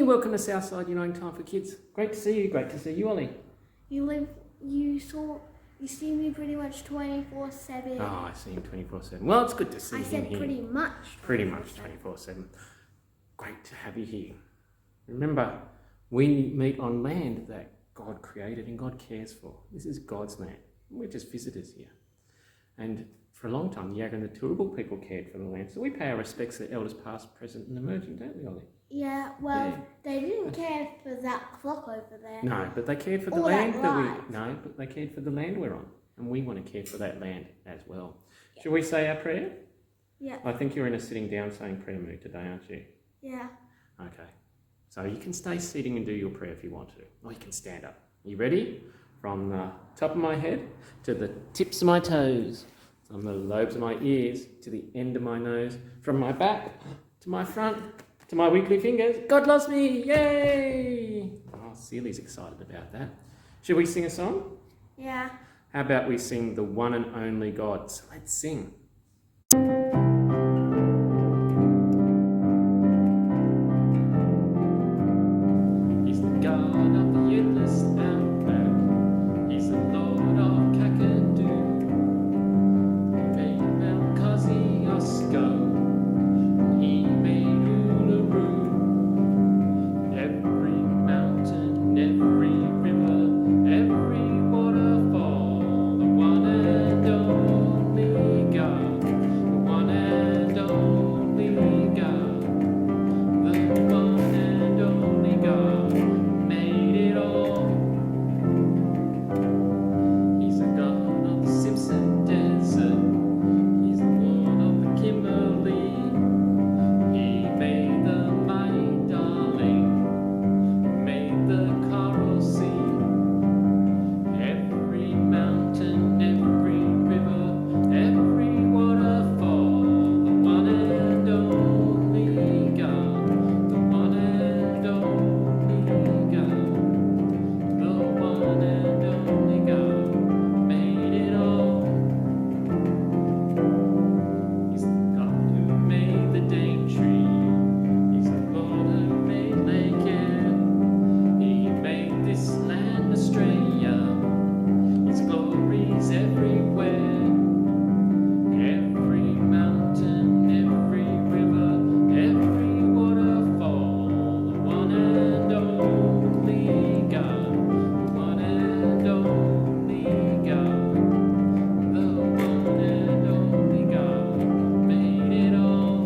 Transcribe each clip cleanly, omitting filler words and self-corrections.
welcome to Southside Uniting Time for Kids. Great to see you. Great to see you, Ollie. You see me pretty much 24/7. Oh, I see him 24/7. Well, it's good to see I him said here. pretty much. Pretty much 24/7. Great to have you here. Remember, we meet on land that God created and God cares for. This is God's land. We're just visitors here. And for a long time, the Yagga and the Turrbal people cared for the land. So we pay our respects to elders past, present and emerging, don't we, Ollie? Yeah, They didn't care for that clock over there. No, but they cared for the land but they cared for the land we're on. And we want to care for that land as well. Yeah. Shall we say our prayer? Yeah. I think you're in a sitting down saying prayer mood today, aren't you? Yeah. Okay. So you can stay sitting and do your prayer if you want to. Or you can stand up. You ready? From the top of my head to the tips of my toes, from the lobes of my ears to the end of my nose, from my back to my front to my wiggly fingers. God loves me! Yay! Oh, Celia's excited about that. Should we sing a song? Yeah. How about we sing The One and Only God? So let's sing. He's the God of the endless outback. He's the Lord of Kakadu. He made Mount Kosciuszko. He made Uluru. Every mountain, every river, every waterfall. The one and only God. The one and only God. The one and only God made it all. He's the God of the Simpson Desert. He's the Lord of the Kimberley. He made the mighty Darling. Made the Coral Sea. Every mountain, every river, every waterfall. The one and only God. The one and only God. The one and only God made it all. He's the God who made the Daintree. He's the Lord who made Lake Eyre. He made this land Australia. His glory's everywhere. Every mountain, every river, every waterfall. The one and only God. The one and only God. The one and only God made it all.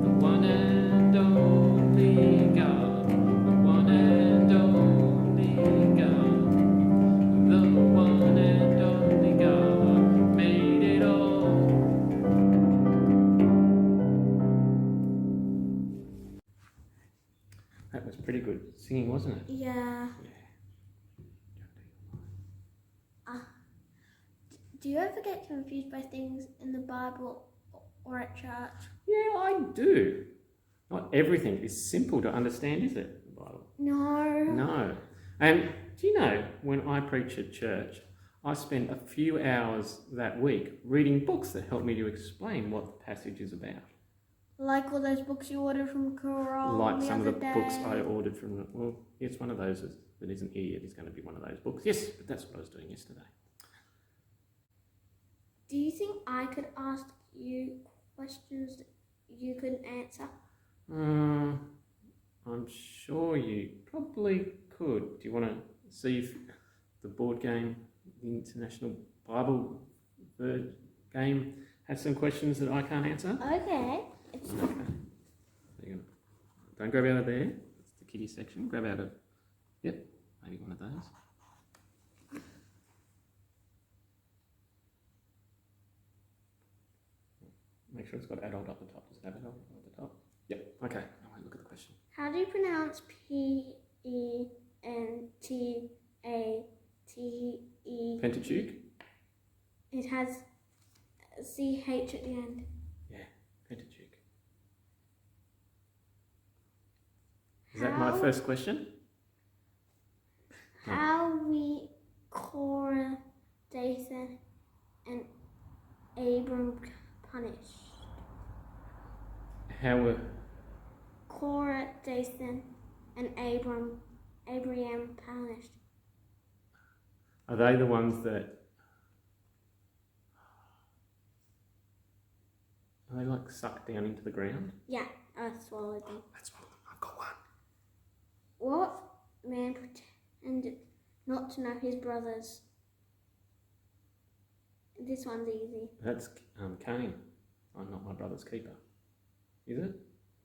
The one and only God. The one and only God. The one and only God made it all. That was pretty good singing, wasn't it? Yeah. Do you ever get confused by things in the Bible or at church? Yeah, I do. Not everything is simple to understand, is it? The Bible? No. No. And do you know, when I preach at church, I spend a few hours that week reading books that help me to explain what the passage is about. Like all those books you ordered from Coral Like the some of other the day. books I ordered from, well, yes, one of those that isn't here yet is going to be one of those books. Yes, but that's what I was doing yesterday. Do you think I could ask you questions that you couldn't answer? I'm sure you probably could. Do you want to see if the board game, the International Bible Bird game, has some questions that I can't answer? Okay. Okay. So don't grab out of there. That's the kiddie section. Grab out of, yep, maybe one of those. Make sure it's got adult at the top. Does it have adult at the top? Yep. Okay. Now look at the question. How do you pronounce Pentate? Pentateuch? It has a CH at the end. Yeah, Pentateuch. Is that my first question? How we Korah, Dathan, and Abram punished? How were Korah, Dathan, and Abraham punished? Are they the ones that... Are they like sucked down into the ground? Yeah, I swallowed them. That's one of them. I've got one. What man pretended not to know his brothers? This one's easy. That's Cain. I'm not my brother's keeper. Is it?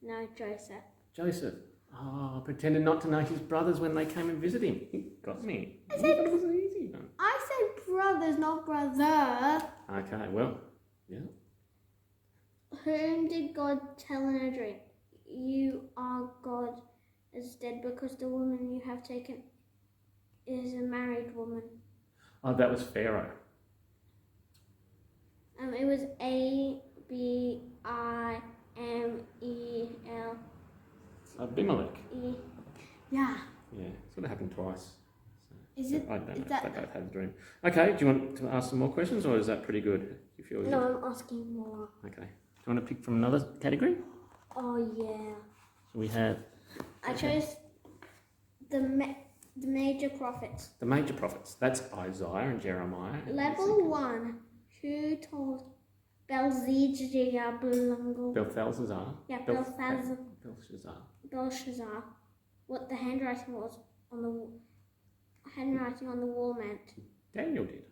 No, Joseph. Joseph. Oh, pretended not to know his brothers when they came and visited him. He got me. I said it was an easy one. I said brothers, not brother. Okay, well, yeah. Whom did God tell in a dream? You are God is dead because the woman you have taken is a married woman. Oh, that was Pharaoh. It was Abimel. Abimelech. Yeah. Yeah, sort of happened twice. Is it? I don't know Is if that? they both had a dream. Okay, do you want to ask some more questions, or is that pretty good? You feel No, I'm asking more. Okay. Do you want to pick from another category? Oh yeah. So we have I chose the major prophets. the major prophets. That's Isaiah and Jeremiah. And Level Hezekiah. 1. Who told Belshazzar? Belshazzar. Yeah, Belshazzar. What the handwriting was on the wall meant? Daniel did.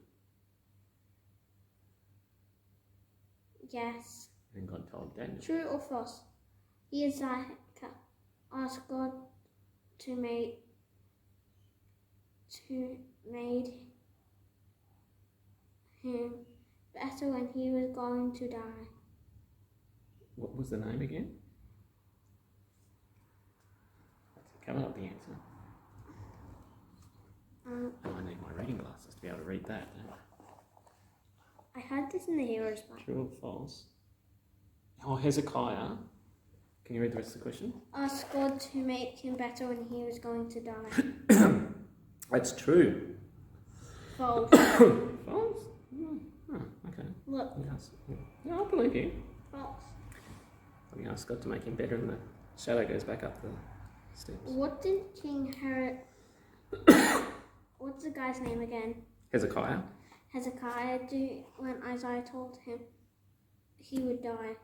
Yes. And God told Daniel. True or false? Hezekiah asked God to made him better when he was going to die. What was the name again? That's coming up the answer. Oh, I need my reading glasses to be able to read that. I had this in the Heroes Bible. True or false? Oh, Hezekiah. Can you read the rest of the question? Asked God to make him better when he was going to die. That's true. False. False? Oh, okay. Look. Yes. Yeah, I believe you. False. We asked God to make him better and the shadow goes back up the steps. What did King Herod... What's the guy's name again? Hezekiah. Hezekiah do when Isaiah told him he would die?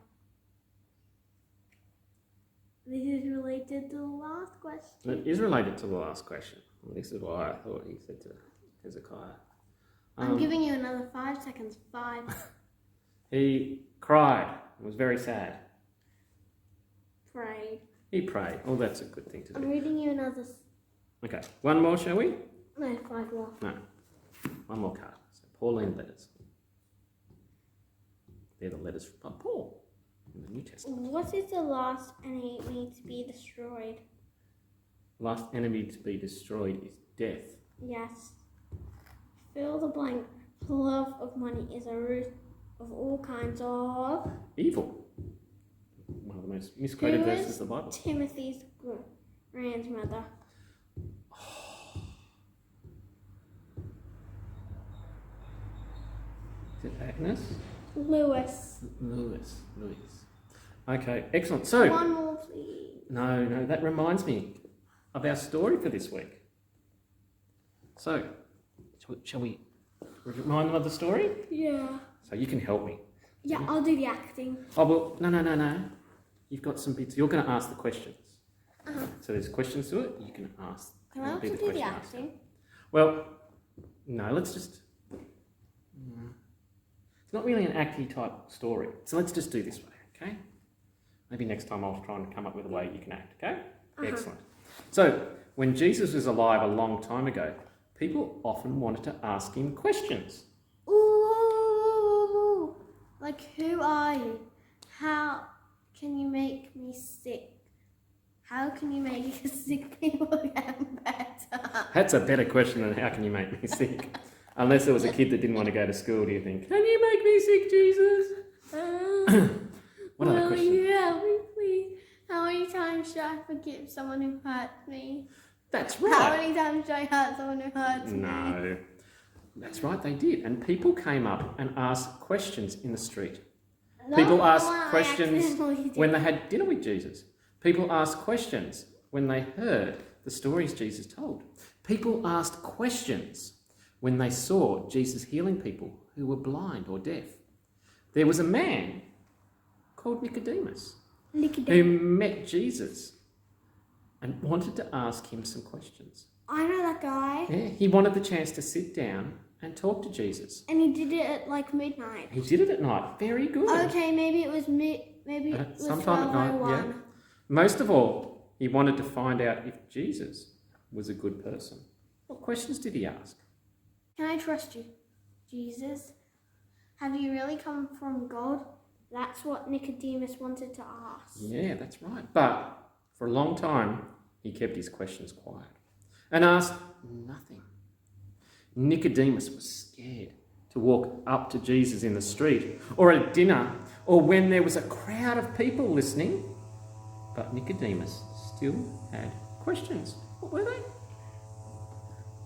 This is related to the last question. It is related to the last question. Well, this is why I thought he said to Hezekiah. I'm giving you another 5 seconds. 5. He cried. It was very sad. Prayed. He prayed. Oh, that's a good thing to do. I'm reading you another... Okay, one more, shall we? No, 5 more. No. One more card. So Pauline letters. They're the letters from Paul in the New Testament. What is the last enemy to be destroyed? Last enemy to be destroyed is death. Yes. Fill the blank. The love of money is a root of all kinds of... Evil. One of the most misquoted verses of the Bible. Timothy's grandmother. Is it Agnes? Lewis. Louis. Okay, excellent. So, One more, please. no, that reminds me of our story for this week. So, shall we remind them of the story? Yeah. So you can help me. Yeah, I'll do the acting. Oh, well, no. You've got some bits. You're going to ask the questions. Uh-huh. So there's questions to it. You can ask. Can I also be do the question acting? asker. Well, no, let's just... It's not really an acty type story. So let's just do this way, okay? Maybe next time I'll try and come up with a way you can act, okay? Uh-huh. Excellent. So, when Jesus was alive a long time ago, people often wanted to ask him questions. Ooh, like who are you? How can you make me sick? How can you make sick people get better? That's a better question than how can you make me sick? Unless there was a kid that didn't want to go to school, do you think? Can you make me sick, Jesus? What other question? Will you help me, please? How many times should I forgive someone who hurts me? That's How right. many times should I hurt someone who hurts me? No. That's right, they did. And people came up and asked questions in the street. Not People the asked one I questions accidentally did. when they had dinner with Jesus. People asked questions when they heard the stories Jesus told. People asked questions when they saw Jesus healing people who were blind or deaf. There was a man called Nicodemus who met Jesus and wanted to ask him some questions. I know that guy. Yeah, he wanted the chance to sit down and talk to Jesus. And he did it at like midnight. He did it at night. Very good. Okay, maybe it was maybe it was sometime at night, yeah. 12:01. Most of all, he wanted to find out if Jesus was a good person. What questions did he ask? Can I trust you, Jesus? Have you really come from God? That's what Nicodemus wanted to ask. Yeah, that's right. But for a long time, he kept his questions quiet and asked nothing. Nicodemus was scared to walk up to Jesus in the street or at dinner or when there was a crowd of people listening. But Nicodemus still had questions. What were they?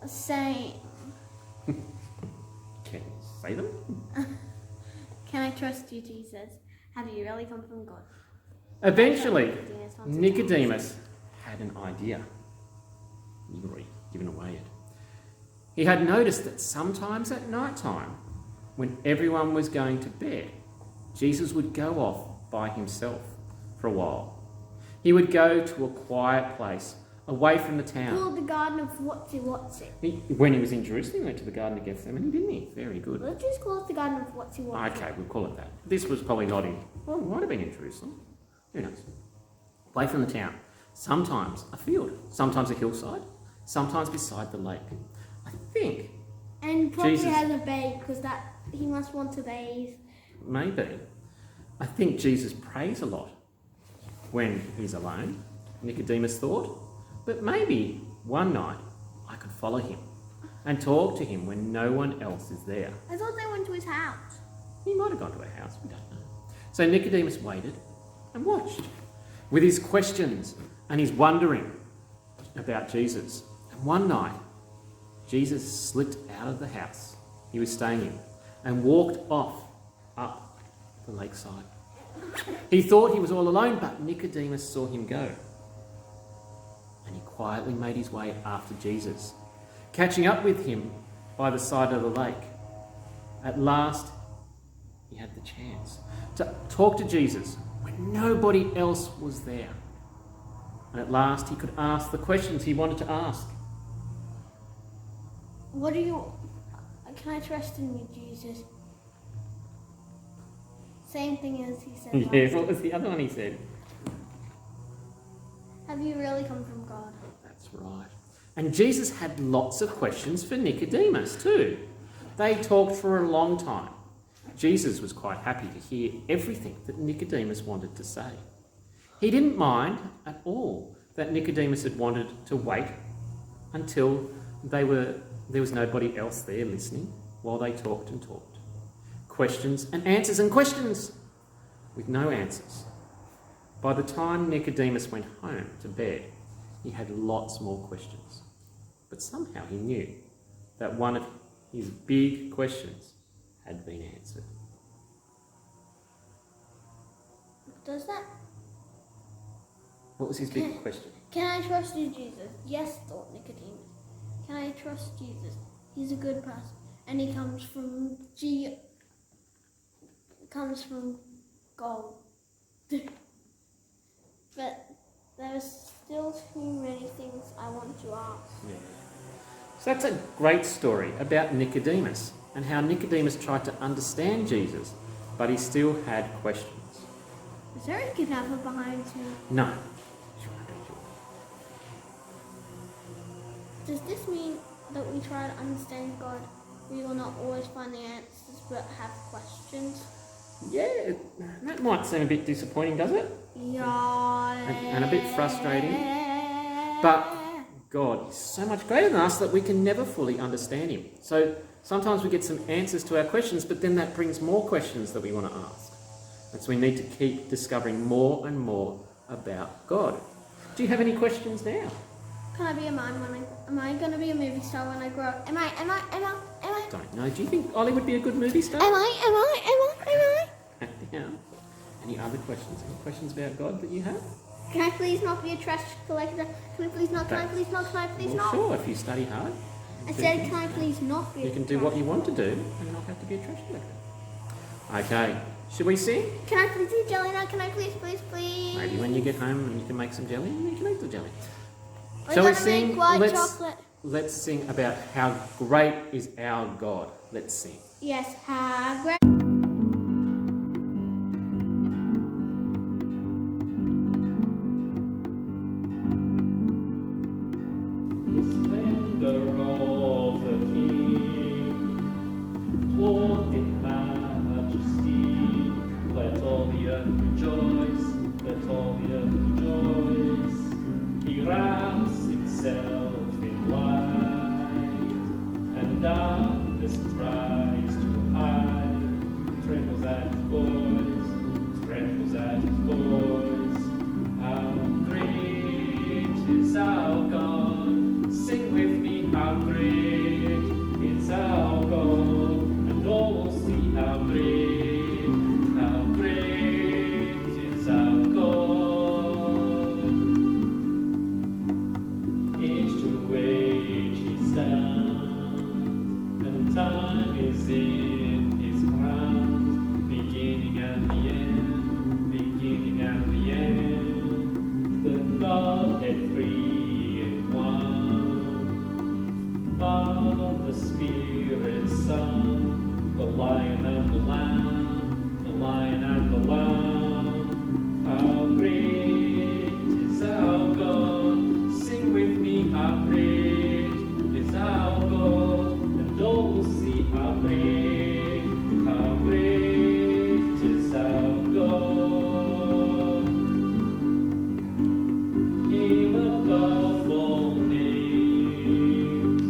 Saying, Can you say them? can I trust you, Jesus? Have you really come from God? Eventually, Nicodemus had an idea. You've already given away it. He had noticed that sometimes at night time, when everyone was going to bed, Jesus would go off by himself for a while. He would go to a quiet place away from the town. Called the Garden of Whatsy-Whatsy. When he was in Jerusalem, he went to the Garden of Gethsemane, didn't he? Very good. Let's just call it the Garden of Whatsy-Whatsy. Okay, we'll call it that. This was probably not in... Well, it might have been in Jerusalem. Who knows? Away from the town. Sometimes a field. Sometimes a hillside. Sometimes beside the lake. I think... And probably Jesus has a babe because that he must want to bathe. Maybe. I think Jesus prays a lot when he's alone, Nicodemus thought. But maybe one night I could follow him and talk to him when no one else is there. I thought they went to his house. He might have gone to a house, we don't know. So Nicodemus waited and watched with his questions and his wondering about Jesus. And one night, Jesus slipped out of the house he was staying in and walked off up the lakeside. He thought he was all alone, but Nicodemus saw him go. And he quietly made his way after Jesus, catching up with him by the side of the lake. At last, he had the chance to talk to Jesus when nobody else was there. And at last, he could ask the questions he wanted to ask. What do you... Can I trust in you, Jesus? Same thing as he said. Yeah, what was the other one he said? Have you really come from God? That's right. And Jesus had lots of questions for Nicodemus too. They talked for a long time. Jesus was quite happy to hear everything that Nicodemus wanted to say. He didn't mind at all that Nicodemus had wanted to wait until there was nobody else there listening while they talked and talked. Questions and questions with no answers. By the time Nicodemus went home to bed, he had lots more questions. But somehow he knew that one of his big questions had been answered. Does that... What was his big question? Can I trust you, Jesus? Yes, thought Nicodemus. Can I trust Jesus? He's a good person. And he comes from gold. But there are still too many things I want to ask. Yeah. So that's a great story about Nicodemus and how Nicodemus tried to understand Jesus, but he still had questions. Is there a kidnapper behind him? No. Does this mean that we try to understand God, we will not always find the answers but have questions? Yeah, that might seem a bit disappointing, does it? Yeah. And a bit frustrating. But God is so much greater than us that we can never fully understand him. So sometimes we get some answers to our questions, but then that brings more questions that we want to ask. And so we need to keep discovering more and more about God. Do you have any questions now? Can I be a mime when am I going to be a movie star when I grow up? Am I? Don't know. Do you think Ollie would be a good movie star? Am I? Yeah. Any other questions? Any questions about God that you have? Can I please not be a trash collector? Can I please not? Can I please not? Can I please Well, not? sure, if you study hard. I said, can I please not be? You can do what you want to do and not have to be a trash collector. Okay, should we sing? Can I please eat jelly now? Can I please, please, please? Maybe when you get home and you can make some jelly, you can eat the jelly. We're Shall we gonna sing? make white chocolate. Let's sing about how great is our God. Let's sing. Yes, how great. Splendor of the King, clothed in majesty, let all the earth rejoice, let all the earth rejoice. He wraps himself in light, and darkness tries to hide. Trembles at his voice, trembles at his voice. How great is our God? Sing with me, how great is our God, and all will see how great is our God. Age to age he stands, and time is in his hands, beginning and the end, beginning and the end. The Godhead three in one. Father, Spirit, Son, the Lion and the Lamb, the Lion and the Lamb. How great is our God? Sing with me, how great is our God, and all will see how great is our God. Him above all names,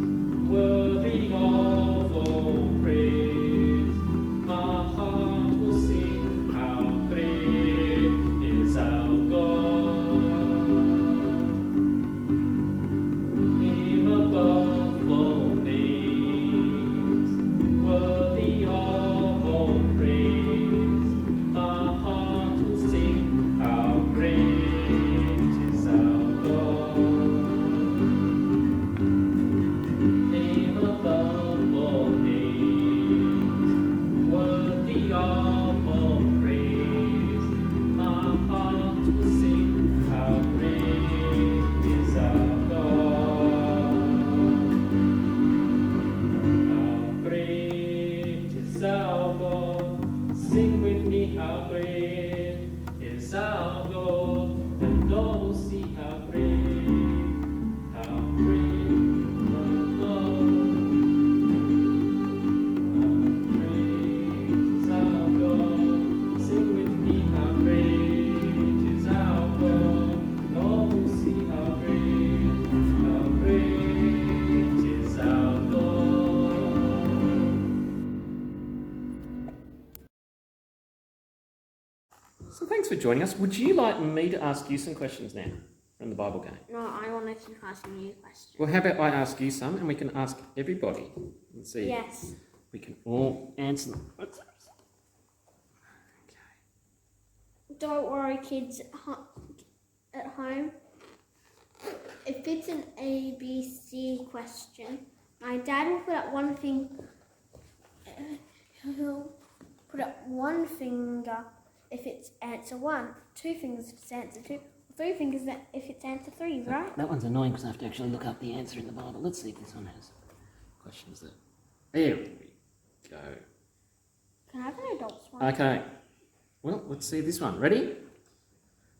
worthy of all praise. My heart will sing how great is our God. Him above all names, worthy of all praise. My heart will sing how great is our God. Name above all names, worthy of all praise. My heart will sing how great is our God. How great is our God. Sing with me, how great is our God, and all will see how great is our God. Sing with me, how great is our God, and all will see how great is our God. So thanks for joining us. Would you like me to ask you some questions now from the Bible game? No, I want to keep asking you questions. Well, how about I ask you some and we can ask everybody and see Yes. if we can all answer them. Okay. Don't worry, kids at home. If it's an A, B, C question, my dad will put up one thing. He'll put up one finger if it's answer 1, 2 fingers if it's answer 2, 3 fingers if it's answer 3, right? That one's annoying because I have to actually look up the answer in the Bible. Let's see if this one has questions there. There we go. Can I have an adult's one? Okay. Well, let's see this one. Ready?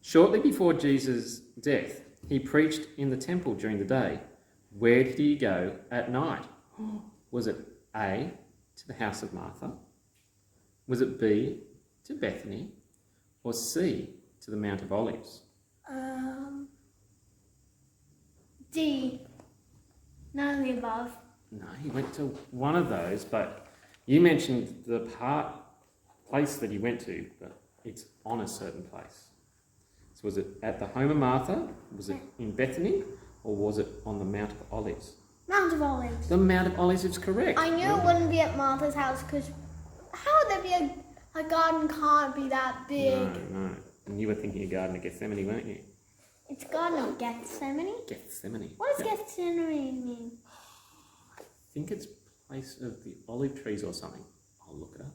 Shortly before Jesus' death, he preached in the temple during the day. Where did he go at night? Was it A, to the house of Martha? Was it B, to Bethany? Or C, to the Mount of Olives? D. None of the above. No, he went to one of those, but you mentioned the place that he went to, but it's on a certain place. So was it at the home of Martha? Was it in Bethany? Or was it on the Mount of Olives? Mount of Olives. The Mount of Olives is correct. I knew it wouldn't be at Martha's house because how would there be a garden can't be that big? No. And you were thinking of Garden of Gethsemane, weren't you? It's Garden of Gethsemane. Gethsemane. What does Yeah. Gethsemane mean? I think it's place of the olive trees or something. I'll look it up.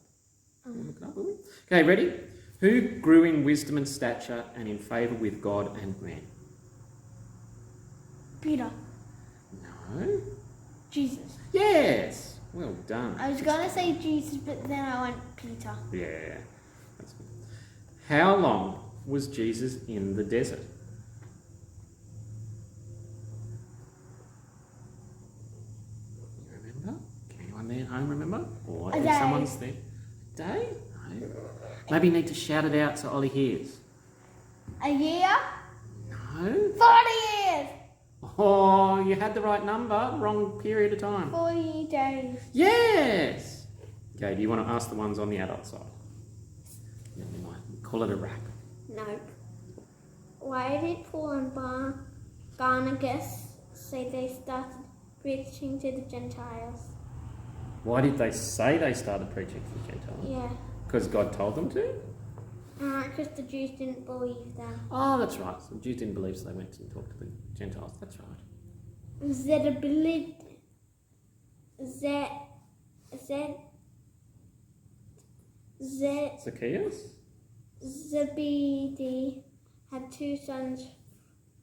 We'll look it up, will we? Okay, ready? Who grew in wisdom and stature and in favour with God and man? Peter. No. Jesus. Yes. Well done. I was going to say Jesus, but then I went Peter. Yeah. That's good. How long was Jesus in the desert? You remember? Can anyone there at home remember? Or A if day. someone's there? A day? No. Maybe you need to shout it out so Ollie hears. A year? No. 40 years. Oh, you had the right number. Wrong period of time. 40 days. Yes. Okay, do you want to ask the ones on the adult side? Yeah, we might call it a wrap. No. Why did Paul and Barnabas say they started preaching to the Gentiles? Why did they say they started preaching to the Gentiles? Yeah. Because God told them to? Because the Jews didn't believe them. Oh, that's right. So the Jews didn't believe, so they went and talked to the Gentiles. That's right. Zacchaeus? Zebedee had two sons.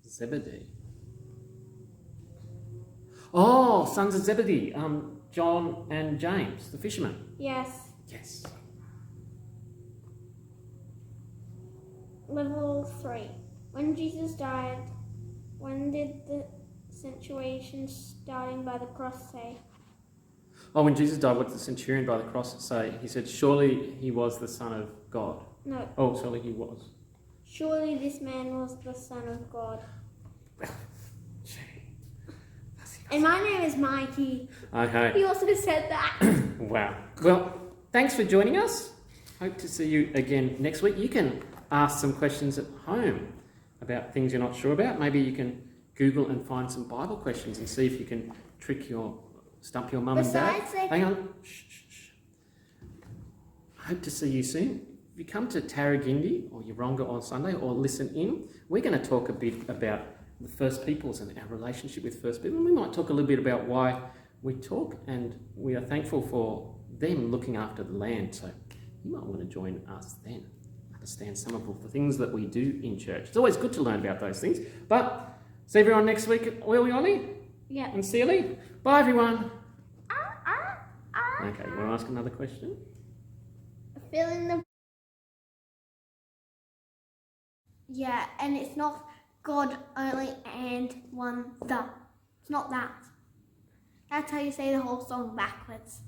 Zebedee. Oh, sons of Zebedee. John and James, the fishermen. Yes. Yes. Level 3. When Jesus died, when did the centurion starting by the cross say? Oh, when Jesus died, what did the centurion by the cross say? He said, surely he was the Son of God. No. Oh, surely he was. Surely this man was the Son of God. Gee. And my name is Mikey. Okay. He also said that. Wow. Well, thanks for joining us. Hope to see you again next week. You can ask some questions at home about things you're not sure about. Maybe you can Google and find some Bible questions and see if you can stump your mum and dad. Hang on. Shh. Hope to see you soon. If you come to Tarragindi or Yeronga on Sunday or listen in, we're going to talk a bit about the First Peoples and our relationship with First People. And we might talk a little bit about why we talk, and we are thankful for them looking after the land. So you might want to join us then. Understand some of the things that we do in church. It's always good to learn about those things. But see everyone next week, will we, Ollie? Yeah. And Celie? Bye, everyone. Okay, you want to ask another question? Fill in the... Yeah, and it's not God only and one the. It's not that. That's how you say the whole song backwards.